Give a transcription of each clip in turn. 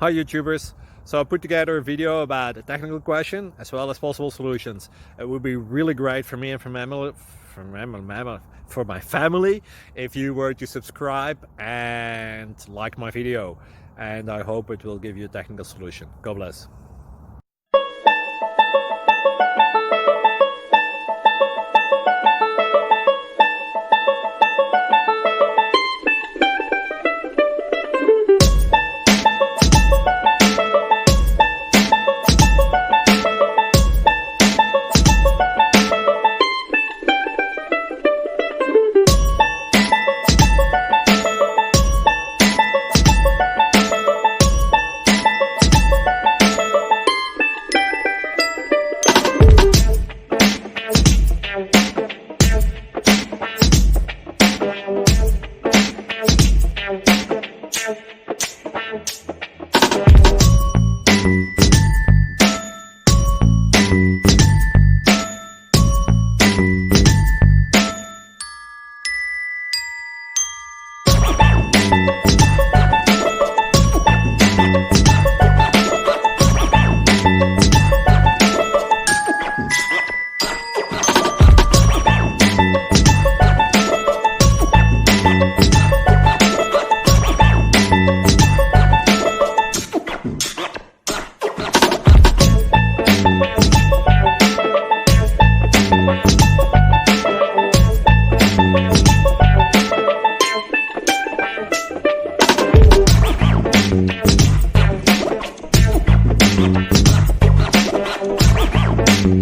Hi YouTubers! So I put together a video about a technical question as well as possible solutions. It would be really great for me and for my family if you were to subscribe and like my video, and I hope it will give you a technical solution. God bless.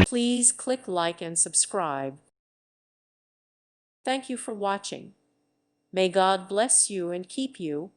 Please click like and subscribe. Thank you for watching. May God bless you and keep you.